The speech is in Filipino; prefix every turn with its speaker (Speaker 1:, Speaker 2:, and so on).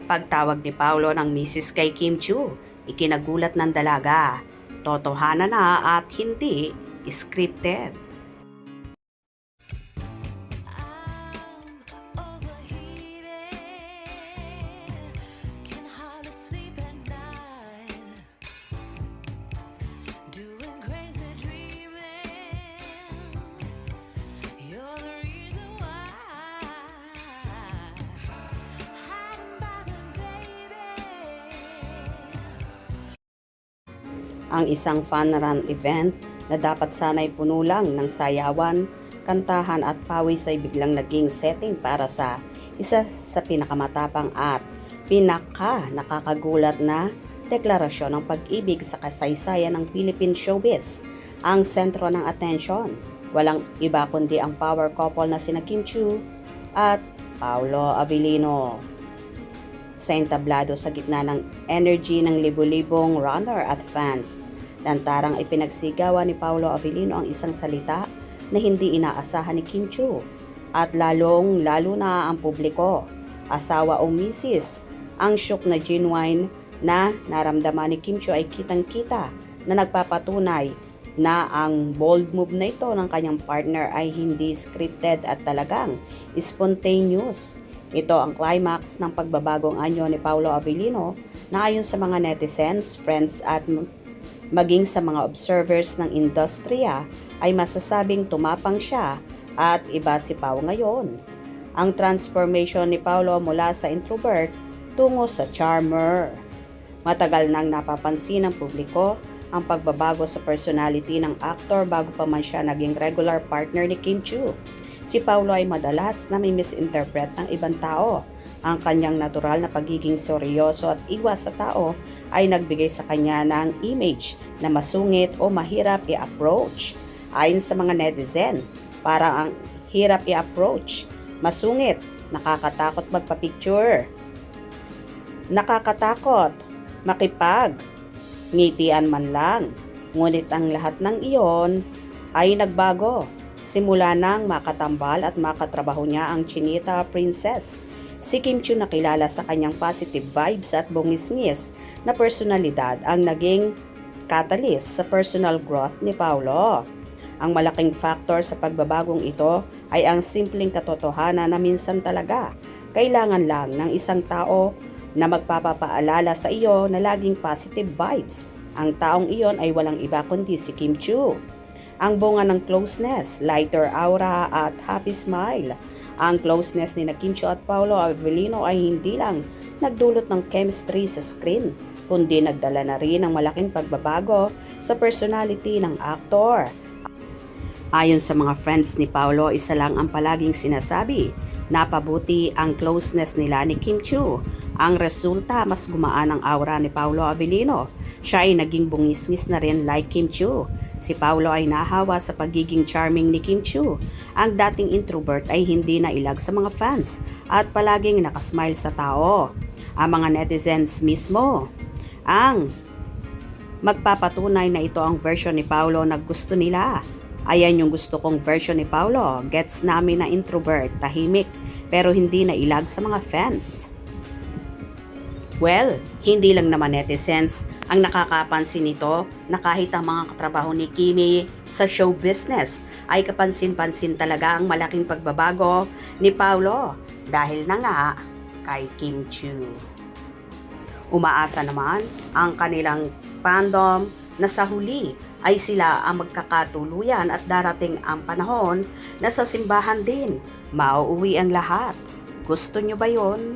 Speaker 1: Pagtawag ni Paolo ng Mrs. kay Kim Chu, ikinagulat ng dalaga. Totohanan na at hindi scripted. Ang isang fun-run event na dapat sana'y puno lang ng sayawan, kantahan at pawis ay biglang naging setting para sa isa sa pinakamatapang at nakakagulat na deklarasyon ng pag-ibig sa kasaysayan ng Philippine showbiz. Ang sentro ng atensyon, walang iba kundi ang power couple na sina Kim Chiu at Paolo Abilino. Sa entablado sa gitna ng energy ng libu-libong runner at fans, lantarang ipinagsigawan ni Paolo Abilino ang isang salita na hindi inaasahan ni Kim Chiu at lalo na ang publiko, asawa o misis. Ang shock na genuine na naramdaman ni Kim Chiu ay kitang-kita na nagpapatunay na ang bold move na ito ng kanyang partner ay hindi scripted at talagang spontaneous. Ito ang climax ng pagbabagong anyo ni Paolo Abilino na ayon sa mga netizens, friends at maging sa mga observers ng industriya ay masasabing tumapang siya at iba si Pao ngayon. Ang transformation ni Paolo mula sa introvert tungo sa charmer. Matagal nang napapansin ng publiko ang pagbabago sa personality ng actor bago pa man siya naging regular partner ni Kim Chiu. Si Paolo ay madalas na may misinterpret ng ibang tao. Ang kanyang natural na pagiging seryoso at iwas sa tao ay nagbigay sa kanya ng image na masungit o mahirap i-approach. Ayon sa mga netizen, parang ang hirap i-approach, masungit, nakakatakot magpa-picture, nakakatakot makipag, ngitian man lang. Ngunit ang lahat ng iyon ay nagbago. Simula nang makatambal at makatrabaho niya ang Chinita Princess, si Kim Chiu na kilala sa kanyang positive vibes at bungis-ngis na personalidad ang naging catalyst sa personal growth ni Paolo. Ang malaking factor sa pagbabagong ito ay ang simpleng katotohanan na minsan talaga kailangan lang ng isang tao na magpapaalala sa iyo na laging positive vibes. Ang taong iyon ay walang iba kundi si Kim Chiu. Ang bunga ng closeness, lighter aura at happy smile. Ang closeness ni Kim Chiu at Paolo Abilino ay hindi lang nagdulot ng chemistry sa screen, kundi nagdala na rin ng malaking pagbabago sa personality ng aktor. Ayon sa mga friends ni Paolo, isa lang ang palaging sinasabi, napabuti ang closeness nila ni Kim Chiu. Ang resulta, mas gumaan ang aura ni Paolo Abilino. Siya ay naging bungis-ngis na rin like Kim Chiu. Si Paolo ay nahawa sa pagiging charming ni Kim Chiu. Ang dating introvert ay hindi na ilag sa mga fans at palaging nakasmile sa tao. Ang mga netizens mismo ang magpapatunay na ito ang version ni Paolo na gusto nila. Ayan yung gusto kong version ni Paolo. Gets namin na introvert, tahimik, pero hindi na ilag sa mga fans. Well, hindi lang naman netizens ang nakakapansin nito na kahit ang mga katrabaho ni Kimi sa show business ay kapansin-pansin talaga ang malaking pagbabago ni Paolo dahil na nga kay Kim Chiu. Umaasa naman ang kanilang fandom na sa huli ay sila ang magkakatuluyan at darating ang panahon na sa simbahan din mauuwi ang lahat. Gusto nyo ba yon?